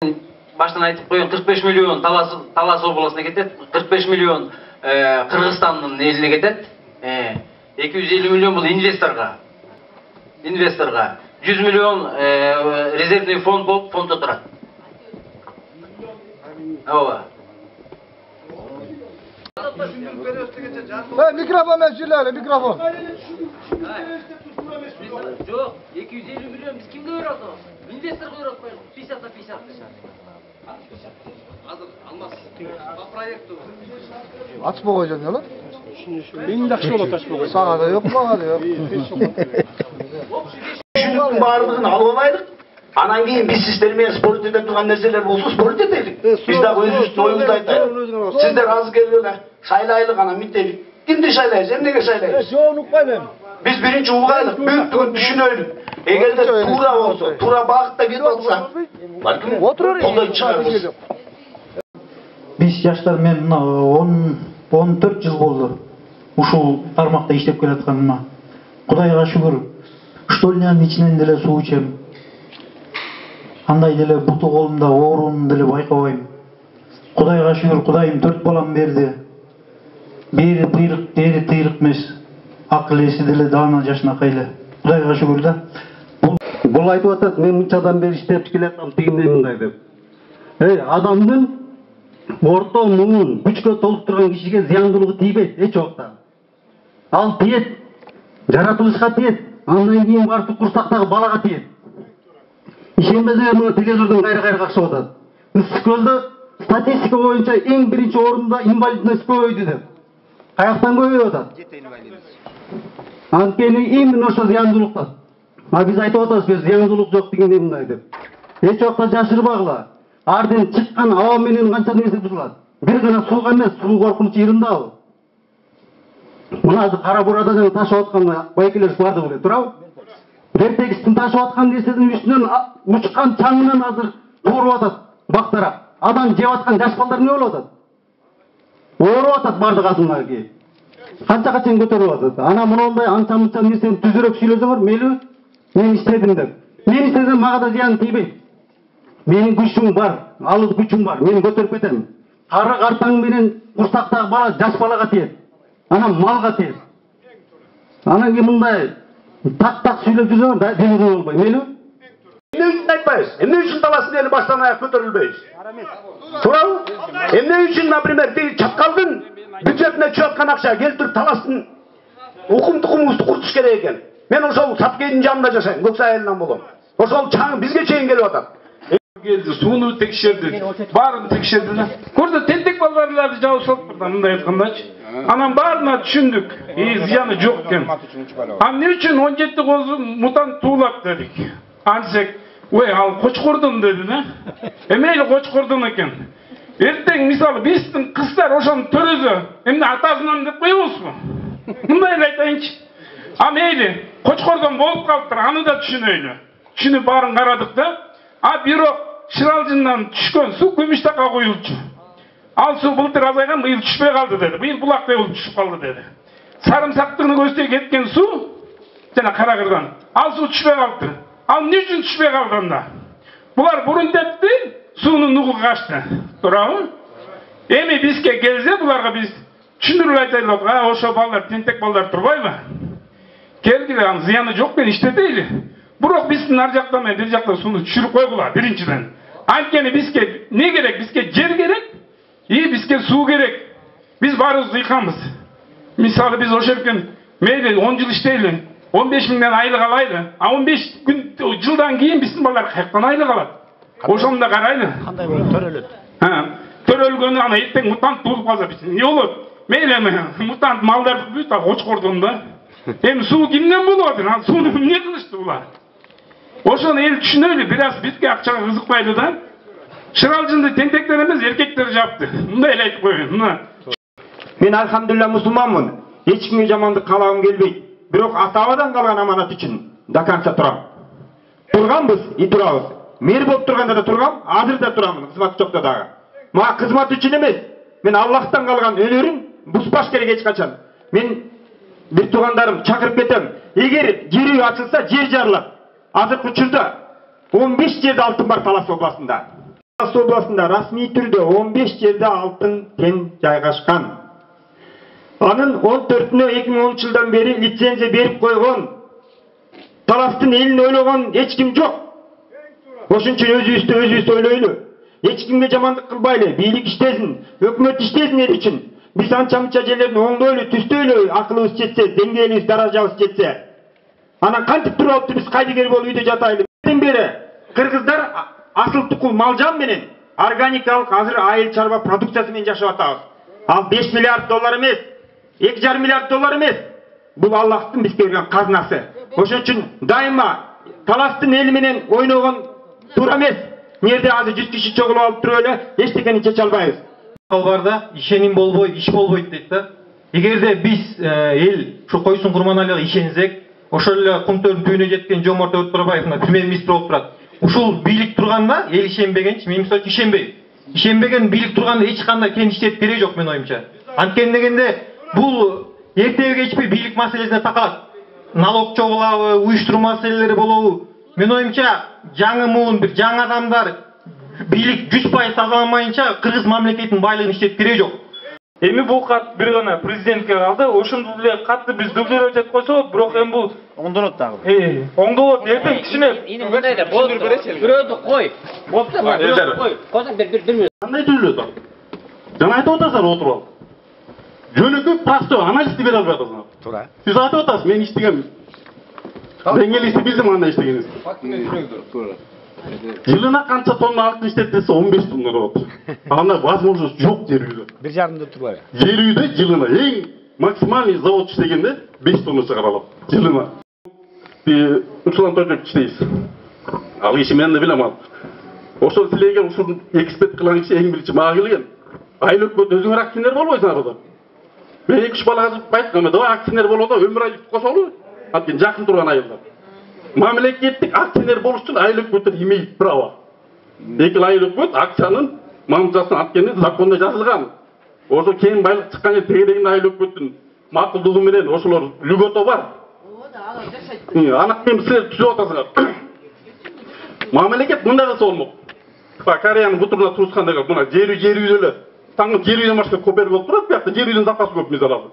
Баштан айтып коеюн, 45 миллион Талас областына кетет, 45 миллион Кыргызстандын элине кетет. 250 миллион бул инвесторга. 100 миллион резервный фонд болуп фонддо турат. Ооба. Mikrofon mevcutları, mikrofon. Yok, 250 milyon biz kimge veriyoruz? İnvestör veriyoruz, 50'a 50. Hazır, almaz. Proyekti bu. Açma koyacaksın ya lan. Benim de akşam olur taşma koy. Sana da yok, bana da yok. Düşünüp bağırlığını alıp anan keyin biz sizlerмен sport ede turgan nerseler bolsa sport edeylik. Biz de özübüzdün oyubuzdu aytaylık. Sizler az kelip şaylaylık ana mittelik. Kimdi şaylayız, emnege şaylayız? Biz birinci uğaylık, büyüktüğün düşünöylük. Eğer de tura olsa, tura bağıtta git olsa, balkim kolay çıkarırız. Biz yaşlar men 14 yıl boldu. Ушул тармакта иштеп келатканыма. Кудайга шүгүр. Штольнянын ичинен деле суу ичем. Андай деле буту колумда ооруун деле байкабайм. Кудайга шүгүр, Кудайым 4 балам берди. Бери быйрык, бери тыйрык эмес. Акыл эси деле даана жашынакай эле. Кудайга шүгүр да. Бұл айтып атат, мен мынчадан бeri иштеп келатам тигиндей мындай деп. Адамдын орто муңун күчкө толуктурган кишиге зыяндуулугу тийбейт эч убакта. Ал тиет, жаратылышка тиет, андан кийин барып курсактагы балага тиет. Ишенбесеңер мына телевизордон кайра какшап атат. Үскөлдө статистика боюнча эң биринчи орунда инвалидность көбөйдү деп. Каяктан көбөйүп атат? Анткени именно ошо зыяндуулуктан. Биз айтып атабыз, биз зыяндуулук жок дегендей мындай деп. Эч убакта жашырбагыла. Арден чыккан аба менен канча нерсе бузулат. Бир гана сууга эмес, суу коркунучу йырында ал. Мына азыр кара бурада жана ташып аткан байкелер бардыгы эле турабы? Вертегистин ташып аткан нерсенин үстүнөн учкан чаңынан азыр тууруп атат бактара. Адам жеп аткан жаш балдар эмне болуп атат? Ооруп атат бардык атындаги. Канчага чейин көтөрүп атат. Ана мондай анча-мынча нерсени түзүрөк сүйлөсөңөр, мейлиби? Мен иштедим деп. Мен иштесем мага да зыян тийбейт. Менин күчүм бар, алыс күчүм бар, мен көтөрүп кетем. Кары картаң менен курсактагы бала жаш балага тиет. Анан малга тиет. Анан кийин мындай так сүйлөп жүрсөң да деңиз болбой, мейлиби? Эмне үчүн айтпайбыз? Эмне үчүн таластын эли баштан аяк көтөрүлбөйбүз? Туурабы? Эмне үчүн, например, тиги чаткалдын бюджетине түшүп аткан акча келтирип таластын укум-тукумубузду куртуш керек экен. Мен ошол Сапкейдин жанында жашайм, Көксай айылынан болом. Ошол чаң бизге чейин келип атат. Geldi, suyunu tekişirdi, barını tekişirdi. Kurda tentek ballarlardı cevap sokup mınday aytkandaç. Anam barına düşündük, ziyanı jokken. Ne üçün 17 kozu mutant tuğlak dedik. Ansek, al koç kurdun dedi ne? Emeyle koç kurdun eken. Erten misal bizden kızlar oşan törüzü, hem de atasından da koyuyoruz mu? Mınday aytayınç. Ameyli, koç kurdun bolup kalktır, anı da düşün öyle. Düşünü barın karadık da, бирок Шыралжындан түшкөн суу Көмүштакка коюлчу. Ал суу былтыр азайган, быйыл түшпөй калды деди. Быйыл булактай болуп түшүп калды деди. Сарымсактын көздөй кеткен суу жана Каракырдан. Ал суу түшпөй калды. Ал эмне үчүн түшпөй калганда? Булар бурун депти, суунун нугу качты. Туурабы? Эми бизге келсе, буларга биз түшүндүрүп айтайлык. Ошо балдар, тентек балдар турбайбы? Келгиле, анын зыяны жок мен иштетейли. Бирок биздин ар жакта менен бир жакта сууну түшүрүп койгула биринчиден. Анткени бизге не керек? Бизге жер керек, бизге суу керек. Биз баарыбызды ыйканбыз. Мисалы биз ошо жерден мейли 10 жыл иштейли, 15 миңден айлык алайлы. 15 күн жылдан кийин биздин балдар каяктан айлык алат? Ошону да карайлы. Кандай болот? Төрөлөт. Төрөлгөнү ана эртең мутант туулуп калса биз эмне болот? Мейли мутант малдарды бүт коч кордун да. Эми суу кимден болуп атат? Ал сууну эмне кылышты булар? Ошону эл түшүнөлү, бир аз бизге акчага кызыкпайлы да. Шыралжынды тентектер эмес, эркектер жапты. Мындай эле айтып коеюн. Мен алхамдулилля мусулманмын. Эч кимге жамандык калагым келбейт. Бирок ата-бабадан калган аманат үчүн до конца турам. Турганбыз, и турабыз. Мэр болуп турганда да тургам, азыр да турамын, кызмат жокто дагы. Мага кызмат үчүн эмес, мен Аллахтан калган өнөрүм бузбаш керек эч качан. Мен бир туугандарым чакырып кетем. Эгер жери ачылса, жер жарылат. Азыркы учурда 15 жерде алтын бар Талас областында. Талас областында расмий түрдө 15 жерде алтын кен жайгашкан. Анын 14-нө 2010 жылдан бери лицензия берип койгон. Таластын элин ойлогон эч ким жок. Ошон үчүн өзүбүздү ойлойлу. Эч кимге жамандык кылбайлы, бийлик иштесин, өкмөт иштесин эл үчүн. Биз анча-мынча жерлерди оңдойлу, түстөйлү, акылыбыз жетсе, деңгээлибиз, даражабыз жетсе. Анан кантип туруп алыпты биз кайдыгер болуп үйдө жатайлы. Бери бери кыргыздар асыл тукул малжан менен органикалык азыр айыл чарба продукциясы менен жашап атабыз. Ал 5 миллиард доллар эмес, 2,5 миллиард доллар эмес. Бул Аллахтын бизге берген казнасы. Ошон үчүн дайыма таластын эли менен ойногон туура эмес. Нерде азыр 100 киши чогулуп алып туруп эле эчтекени чече албайбыз. Барда ишеним болбойт, иш болбойт дейт да. Эгерде биз эл ушу Койсун Курманалыга ишенсек, ошол эле Кумтөрдүн түбүнө жеткен Жомарт Өтпөрбаевна премьер-министр болуп турат. Ушул бийлик турганда эл ишенбегенчи, мен мисалы ишенбейм. Ишенбеген бийлик турганда эч кандай кен иштеп кереги жок менин оюмча. Анткени дегенде бул эртеби кечпи бийлик маселесине такалат. Налог чогулабы, уюштуруу маселелери болобу? Менин оюмча жаңы муун бир жаңы адамдар бийлик 100% тазаламайынча кыргыз мамлекетинин байлыгын иштеп кереги жок. Эми бул кат бир гана президентке калды. Ошондо деле катты биз дублировать этип койсок, бирок эми бул оңдолот дагы. Оңдолот, эртең кичине Мындай да болду. Бирөөдү кой. Болду. Бирөөдү кой. Козун бир минут. Кандай түзүлөт ал? Жана айтып атасыздар отуруп алып. Жөнөкөй простой анализди бере албай атасыңар. Туура. Сиз айтып атасыз, мен иштегем. Деңгээлисти билдим кандай иштегениңизди. Жылына канча тонна алтын иштет десе 15 тонна болот. Анда возможность жок жер үйдө. 1,5 турбайбы? Жер үйдө жылына эң максимальный завод иштегенде 5 тонна чыгара алат. Жылына. Ушулан тоҗок иштейбиз. Ал иши мен да билем ал. Ошол силерге ушул эксперт кылган киши эң биринчи мага келген. Айыл өкмөт өзүңөр акционер болбойсуңар да. Мен 2-3 балага жазып айткам, давай акционер боло да өмүр айлык кошолу. Анткени жакын турган айылдар. Мамлекеттик акционер болуш үчүн айыл өкмөттөр имеет право. Lekin айыл өкмөт акциянын маңыздасын анткени закондо жазылган. Ошо кең байлык чыккан жер тегерегин айыл өкмөттүн макулдугу менен ошолор льгота бар. Аны мен силер түзүп атасыңар. Мамлекет мындай кылса болмок. Кореянын бутуруна туускандайга мына жер үйдө эле таңы жер үйдөн башка көпер болуп турат, биякта жер үйдүн запасы көп мисалы.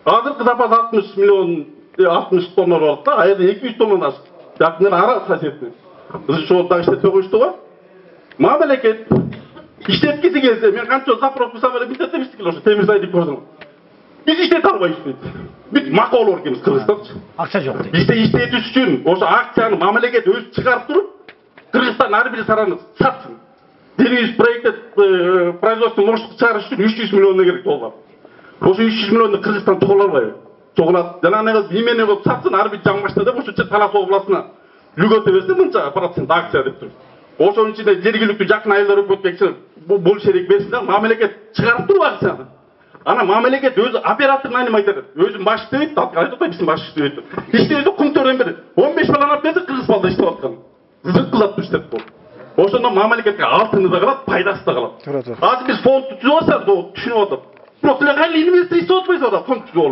Азыркы запас 60 миллион 60 тонна болот да, а жерде 200 тоннадан ашык. Жакындар ара сасетти. Биз ошол дагы иштетпей коюшту го. Мамлекет иштеткиси келсе, мен канча заправка сабыр эле иштетем иштекел ошо темир сай деп көрдүм. Биз иштете албай иштейт. Биз макул болор экенбиз Кыргызстанчы. Акча жок дейт. Иштетиш үчүн ошо акцияны мамлекет өзү чыгарып туруп, Кыргызстан ар бир сараны сатсын. Дербис проекттет производство мощности чыгарыш үчүн 300 миллион керек доллар. Ошо 300 миллионду Кыргызстан чогула албайбы? Чогулат. Жана аны эмне болуп сатсын ар бир жаңбашта деп ошо Талас областына льгота берсе мынча процент акция деп туруп. Ошонун ичинде жергиликтүү жакын айылдар өкмөткө бул шерек берсин да, мамлекет чыгарып туруп акцияны. Ана мамлекет өзү оператор нанимайт этет. Өзүн баш иштебейт, айтып атпайбы биздин баш иштебейт. Иштебейт, Кумтөрдөн бери 15 баланы алып берсе Кыргыз балда иштеп аткан. Зык кылат иштеп бул. Ошондо мамлекетке алтыны да калат, пайдасы да калат. Азыр биз фонд түзүп атсак, түшүнүп атат. Бирок силер кайсы инвестор иштеп атпайсыздар да фонд түзүп.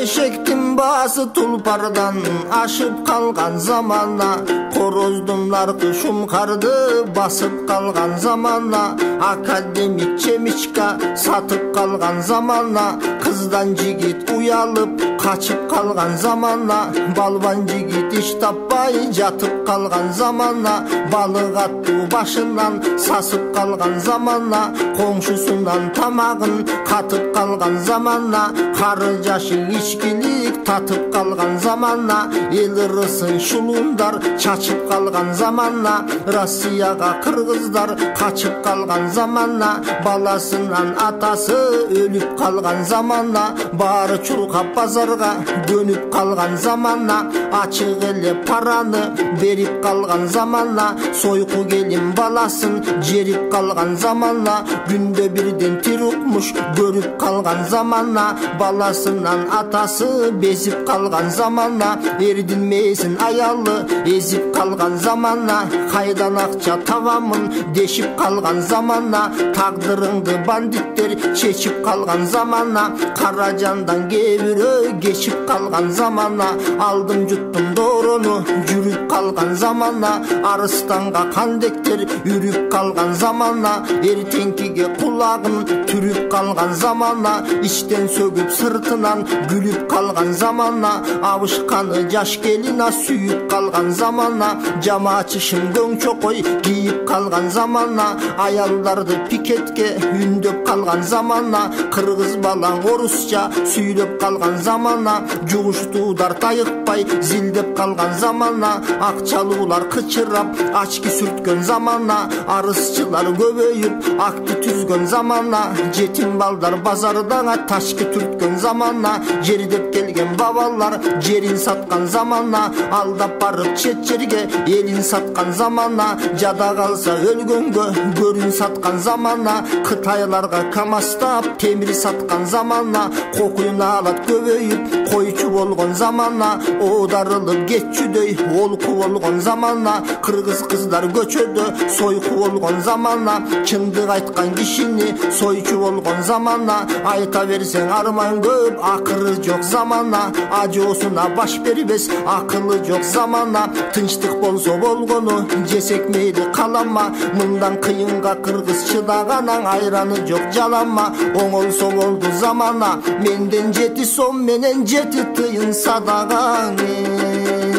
Eşektin bası tulpardan aşıp kalgan zamana, Korozdun narkı şumkardı basıp kalgan zamana, Akademik çemiçka satıp kalgan zamana, Kızdan jigit uyalıp kaçıp kalgan zamana, Balban jigit iş tapmay jatıp kalgan zamana, Balık attı başından sasıp kalgan zamana, Komşusundan tamagın katıp kalgan zamana, Karı jaşın içkilik tatıp kalgan zamana, El ırısın şulundar çaçıp kalgan zamana, Rossiyaga Kırgızlar kaçıp kalgan zamana, Balasından atası ölüp kalgan zamana, Bari çurkap pazarga dönüp kalgan zamana, Açık ele paranı verip kalgan zamana, Soyku gelin balasın cerip kalgan zamana, Günde birden tirukmuş görüp kalgan zamana, Balasından atası безип калган заманна, эрдилмесин аялы эзип калган заманна, кайдан акча табамын дешип калган заманна, тагдырыңды бандиттер чечип калган заманна, кара жандан кээ бирөө кечип калган заманна, алдым жуттум дорону жүрүп калган заманна, арыстанга кандектер үрүп калган заманна, эртеңкиге кулагын түрүп калган заманна, иштен сөгүп сыртынан күлүп калган заманна, абышканы жаш келина сүйүп калган заманна, жамаачышын көң чокой кийип калган заманна, аялдарды пикетке үндөп калган заманна, кыргыз балаң орусча сүйлөп калган заманна, жугуштуудар тайыкпай зилдеп калган заманна, акчалуулар кычырап ачки сүрткөн заманна, арызчылар көбөйүп акты түзгөн заманна, жетим балдар базардаңа ташки түрткөн заманна, жер деп келген бабалар жерин саткан заманна, алдап барып чет жерге элин саткан заманна, жада калса өлгөнгө көрүн саткан заманна, кытайларга камастап темир саткан заманна, кокуйна алат көбөйүп койчу болгон заманна, оодарылып кетчүдөй олку болгон заманна, кыргыз кыздар көчөдө сойку болгон заманна, чындык айткан кишини сойчу болгон заманна, айта берсең арман көп акыры жок заманна, ажоосуна баш бербес акылы жок заманна, тынчтык болсо болгону жесек мейли каламма, мындан кыйынга кыргыз чыдаганан айраны жок жаланма, оңолсо болду заманна, менден 7 сом менен 7 тыйын садагаңе.